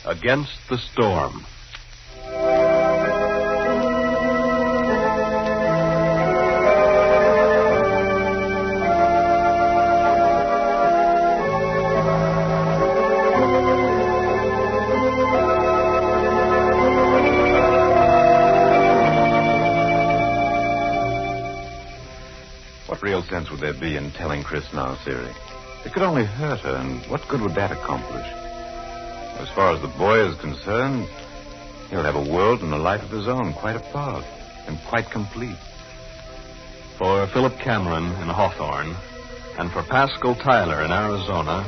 Against the Storm. What real sense would there be in telling Chris now, Siri? It could only hurt her, and what good would that accomplish? As far as the boy is concerned, he'll have a world and a life of his own, quite apart and quite complete. For Phillip Cameron in Hawthorne, and for Pascal Tyler in Arizona,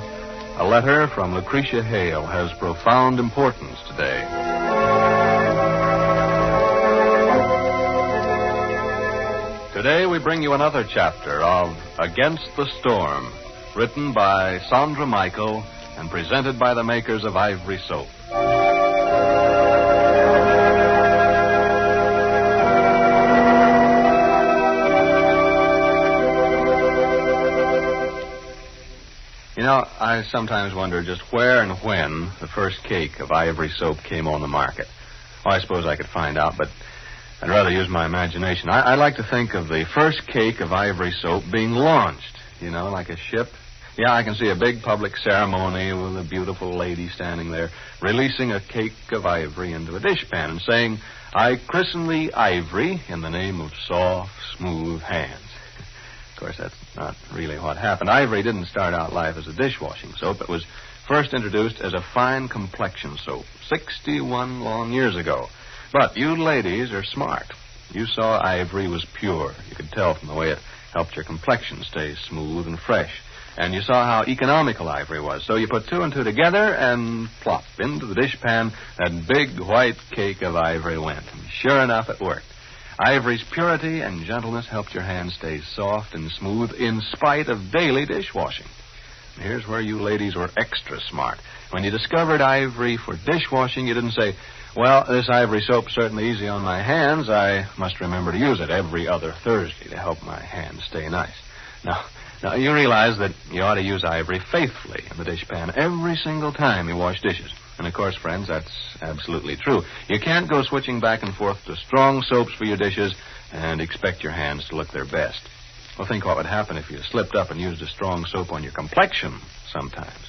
a letter from Lucretia Hale has profound importance today. Today we bring you another chapter of Against the Storm, written by Sandra Michael and presented by the makers of Ivory Soap. You know, I sometimes wonder just where and when the first cake of Ivory Soap came on the market. Oh, I suppose I could find out, but I'd rather use my imagination. I like to think of the first cake of Ivory Soap being launched, you know, like a ship. Yeah, I can see a big public ceremony with a beautiful lady standing there releasing a cake of ivory into a dishpan and saying, "I christen thee Ivory in the name of soft, smooth hands." Of course, that's not really what happened. Ivory didn't start out life as a dishwashing soap. It was first introduced as a fine complexion soap 61 long years ago. But you ladies are smart. You saw Ivory was pure. You could tell from the way it helped your complexion stay smooth and fresh. And you saw how economical Ivory was. So you put two and two together and plop into the dishpan, that big white cake of Ivory went. And sure enough, it worked. Ivory's purity and gentleness helped your hands stay soft and smooth in spite of daily dishwashing. And here's where you ladies were extra smart. When you discovered Ivory for dishwashing, you didn't say, "Well, this Ivory soap's certainly easy on my hands. I must remember to use it every other Thursday to help my hands stay nice." Now, you realize that you ought to use Ivory faithfully in the dishpan every single time you wash dishes. And, of course, friends, that's absolutely true. You can't go switching back and forth to strong soaps for your dishes and expect your hands to look their best. Well, think what would happen if you slipped up and used a strong soap on your complexion sometimes.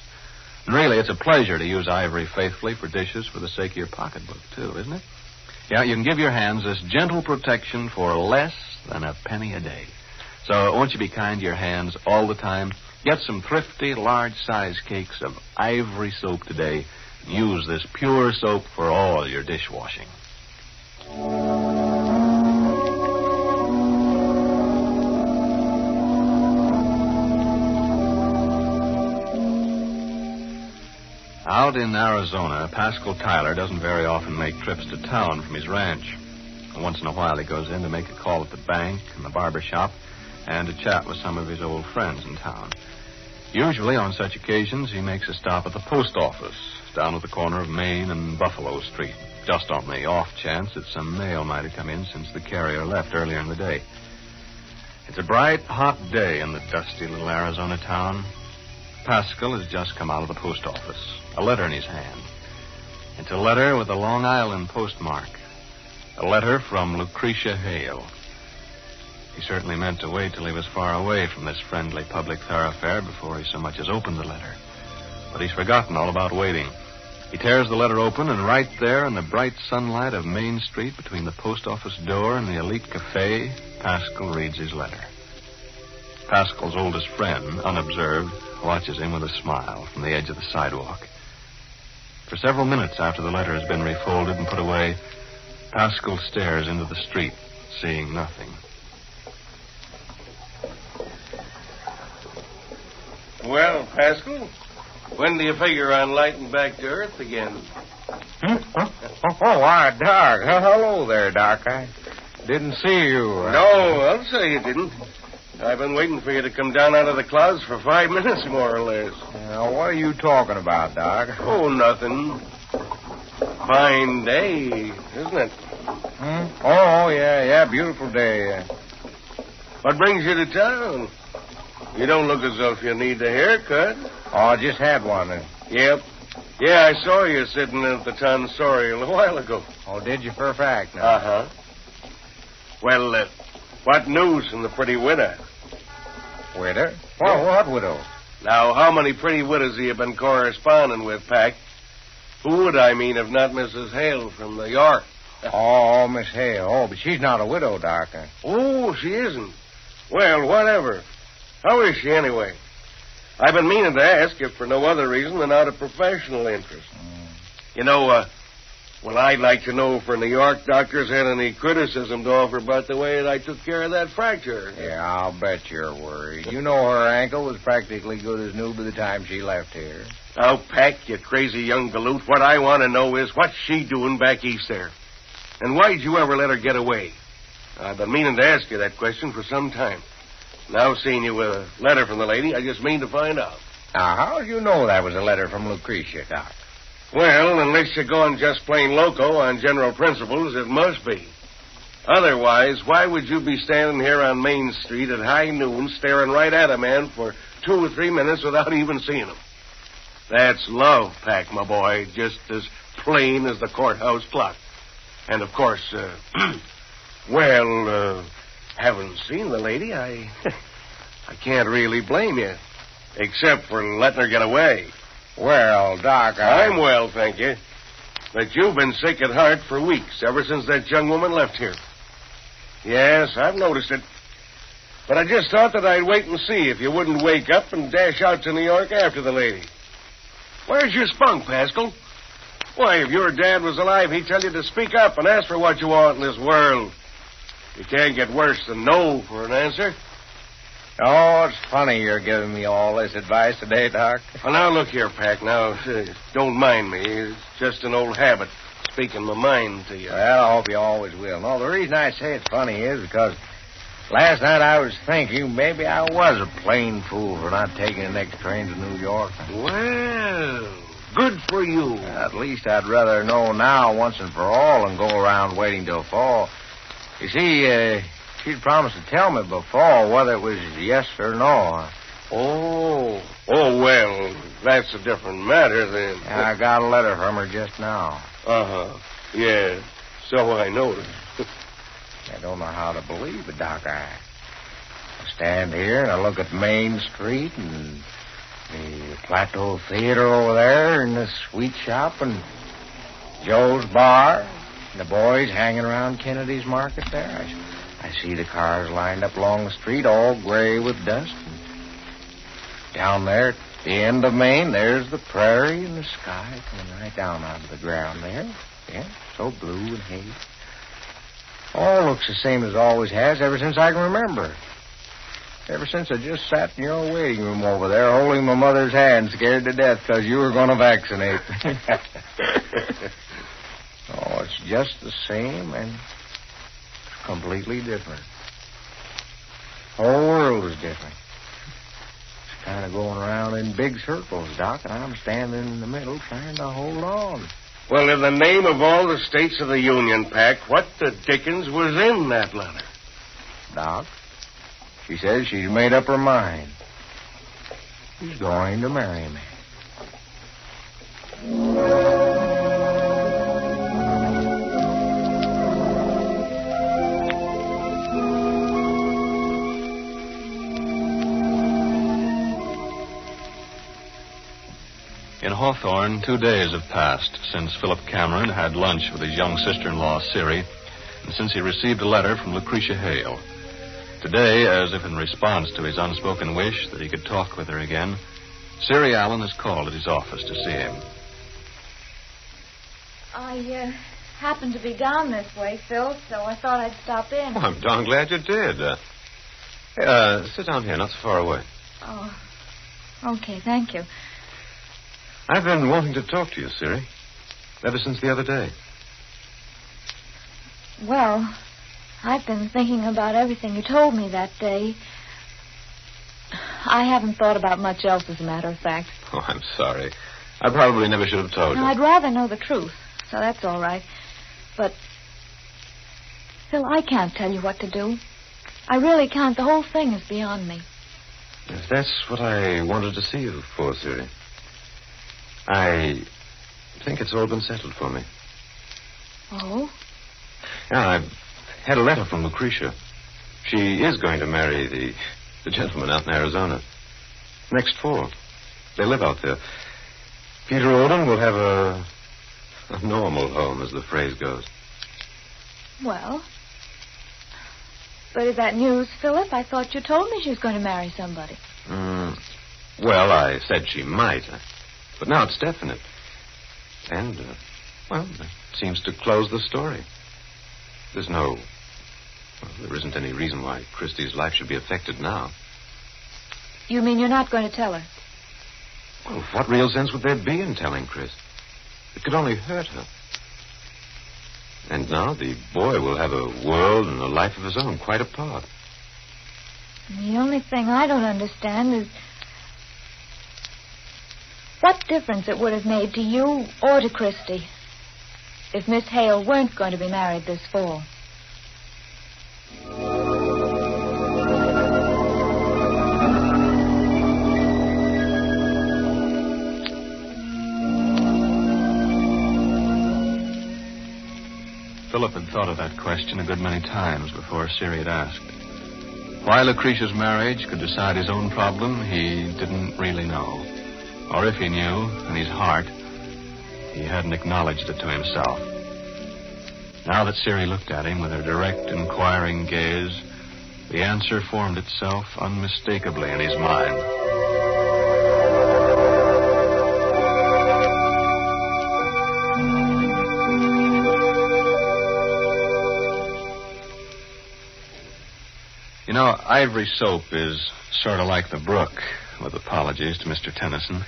And really, it's a pleasure to use Ivory faithfully for dishes for the sake of your pocketbook, too, isn't it? Yeah, you can give your hands this gentle protection for less than a penny a day. So won't you be kind to your hands all the time? Get some thrifty, large-size cakes of Ivory soap today. Use this pure soap for all your dishwashing. Out in Arizona, Pascal Tyler doesn't very often make trips to town from his ranch. Once in a while he goes in to make a call at the bank and the barber shop and to chat with some of his old friends in town. Usually on such occasions he makes a stop at the post office down at the corner of Main and Buffalo Street, just on the off chance that some mail might have come in since the carrier left earlier in the day. It's a bright, hot day in the dusty little Arizona town. Pascal has just come out of the post office, a letter in his hand. It's a letter with a Long Island postmark, a letter from Lucretia Hale. He certainly meant to wait till he was far away from this friendly public thoroughfare before he so much as opened the letter. But he's forgotten all about waiting. He tears the letter open, and right there in the bright sunlight of Main Street between the post office door and the Elite Cafe, Pascal reads his letter. Pascal's oldest friend, unobserved, watches him with a smile from the edge of the sidewalk. For several minutes after the letter has been refolded and put away, Pascal stares into the street, seeing nothing. Well, Pascal, when do you figure on lighting back to Earth again? Why, Doc. Hello there, Doc. I didn't see you. No, I'll say you didn't. I've been waiting for you to come down out of the clouds for 5 minutes, more or less. What are you talking about, Doc? Oh, nothing. Fine day, isn't it? Oh, yeah, beautiful day. What brings you to town? You don't look as though you need a haircut. Oh, I just had one. Yep. Yeah, I saw you sitting at the tonsorial a while ago. Oh, did you for a fact now? Uh-huh. Well, what news from the pretty widow? Widow? Well, what widow? Now, how many pretty widows have you been corresponding with, Pack? Who would I mean if not Mrs. Hale from New York? Oh, Miss Hale. Oh, but she's not a widow, Doctor. Oh, she isn't. Well, whatever. How is she, anyway? I've been meaning to ask if for no other reason than out of professional interest. You know, well, I'd like to know if her New York doctors had any criticism to offer about the way that I took care of that fracture. Yeah, I'll bet you're worried. You know her ankle was practically good as new by the time she left here. Now, Pack, you crazy young galoot, what I want to know is what's she doing back east there? And why'd you ever let her get away? I've been meaning to ask you that question for some time. Now, seeing you with a letter from the lady, I just mean to find out. Now, how do you know that was a letter from Lucretia, Doc? Well, unless you're going just plain loco on general principles, it must be. Otherwise, why would you be standing here on Main Street at high noon staring right at a man for 2 or 3 minutes without even seeing him? That's love, Pack, my boy, just as plain as the courthouse clock. And, of course, haven't seen the lady, I can't really blame you, except for letting her get away. Well, Doc, I'm well, thank you. But you've been sick at heart for weeks, ever since that young woman left here. Yes, I've noticed it. But I just thought that I'd wait and see if you wouldn't wake up and dash out to New York after the lady. Where's your spunk, Pascal? Why, if your dad was alive, he'd tell you to speak up and ask for what you want in this world. You can't get worse than no for an answer. Oh, it's funny you're giving me all this advice today, Doc. Well, now, look here, Pack. Now, don't mind me. It's just an old habit, speaking my mind to you. Well, I hope you always will. No, the reason I say it's funny is because last night I was thinking maybe I was a plain fool for not taking the next train to New York. Well, good for you. At least I'd rather know now once and for all than go around waiting till fall. You see, she'd promised to tell me before whether it was yes or no. Oh, well, that's a different matter then. I got a letter from her just now. Uh-huh. Yeah, so I noticed. I don't know how to believe it, Doc. I stand here and I look at Main Street and the Plateau Theater over there and the sweet shop and Joe's bar and the boys hanging around Kennedy's Market there. I see the cars lined up along the street, all gray with dust. And down there at the end of Main, there's the prairie and the sky coming right down onto the ground there. Yeah, so blue and hazy. All looks the same as it always has ever since I can remember. Ever since I just sat in your waiting room over there holding my mother's hand, scared to death because you were going to vaccinate me. Oh, it's just the same and completely different. The whole world is different. It's kind of going around in big circles, Doc, and I'm standing in the middle trying to hold on. Well, in the name of all the states of the Union, Pack, what the dickens was in that letter? Doc, she says she's made up her mind. She's going to marry me. In Hawthorne, 2 days have passed since Philip Cameron had lunch with his young sister-in-law, Siri, and since he received a letter from Lucretia Hale. Today, as if in response to his unspoken wish that he could talk with her again, Siri Allen has called at his office to see him. I happened to be down this way, Phil, so I thought I'd stop in. Well, I'm darn glad you did. Sit down here, not so far away. Oh, okay, thank you. I've been wanting to talk to you, Siri, ever since the other day. Well, I've been thinking about everything you told me that day. I haven't thought about much else, as a matter of fact. Oh, I'm sorry. I probably never should have told you. I'd rather know the truth, so that's all right. But, Phil, I can't tell you what to do. I really can't. The whole thing is beyond me. Yes, that's what I wanted to see you for, Siri. I think it's all been settled for me. Oh? Yeah, I've had a letter from Lucretia. She is going to marry the gentleman out in Arizona. Next fall. They live out there. Peter Olden will have a normal home, as the phrase goes. Well. But is that news, Philip? I thought you told me she was going to marry somebody. Well, I said she might. But now it's definite. And, well, that seems to close the story. There isn't any reason why Christie's life should be affected now. You mean you're not going to tell her? Well, what real sense would there be in telling Chris? It could only hurt her. And now the boy will have a world and a life of his own, quite apart. The only thing I don't understand is what difference it would have made to you or to Christy if Miss Hale weren't going to be married this fall. Philip had thought of that question a good many times before Siri had asked. Why Lucretia's marriage could decide his own problem, he didn't really know. Or if he knew, in his heart, he hadn't acknowledged it to himself. Now that Siri looked at him with her direct, inquiring gaze, the answer formed itself unmistakably in his mind. You know, ivory soap is sort of like the brook, with apologies to Mr. Tennyson.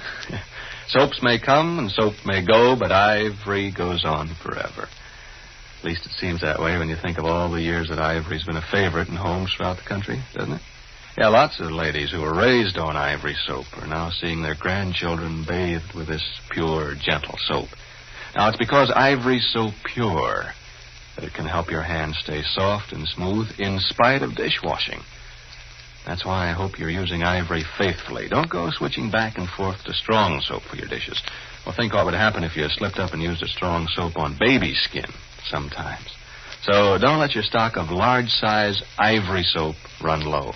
Soaps may come and soap may go, but ivory goes on forever. At least it seems that way when you think of all the years that ivory's been a favorite in homes throughout the country, doesn't it? Yeah, lots of ladies who were raised on ivory soap are now seeing their grandchildren bathed with this pure, gentle soap. Now, it's because ivory's so pure that it can help your hands stay soft and smooth in spite of dishwashing. That's why I hope you're using ivory faithfully. Don't go switching back and forth to strong soap for your dishes. Well, think what would happen if you slipped up and used a strong soap on baby skin sometimes. So don't let your stock of large-size ivory soap run low.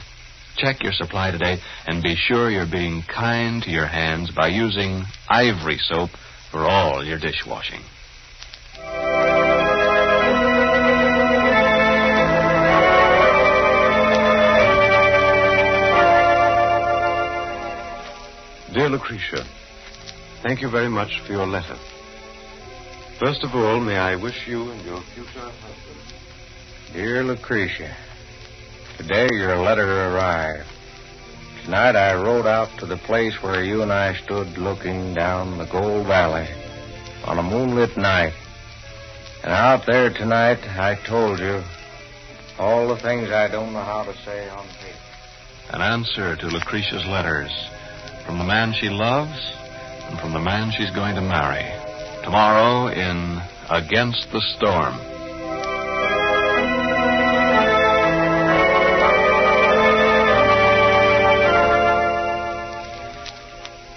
Check your supply today and be sure you're being kind to your hands by using ivory soap for all your dishwashing. Dear Lucretia, thank you very much for your letter. First of all, may I wish you and your future husband... Dear Lucretia, today your letter arrived. Tonight I rode out to the place where you and I stood looking down the Gold Valley on a moonlit night. And out there tonight I told you all the things I don't know how to say on paper. An answer to Lucretia's letters from the man she loves and from the man she's going to marry. Tomorrow in Against the Storm.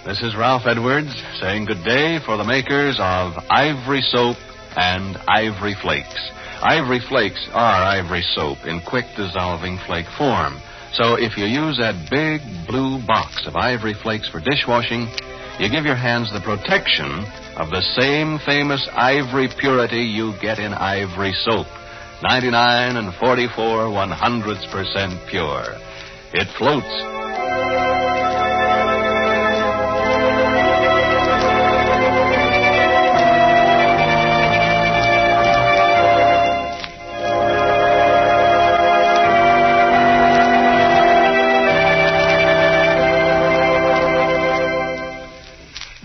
This is Ralph Edwards saying good day for the makers of Ivory Soap and Ivory Flakes. Ivory Flakes are ivory soap in quick dissolving flake form. So if you use that big blue box of ivory flakes for dishwashing, you give your hands the protection of the same famous ivory purity you get in ivory soap. 99 and 44 100% pure. It floats.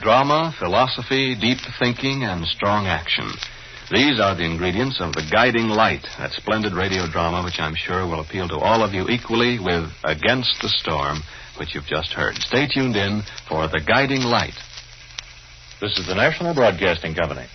Drama, philosophy, deep thinking, and strong action. These are the ingredients of The Guiding Light, that splendid radio drama which I'm sure will appeal to all of you equally with Against the Storm, which you've just heard. Stay tuned in for The Guiding Light. This is the National Broadcasting Company.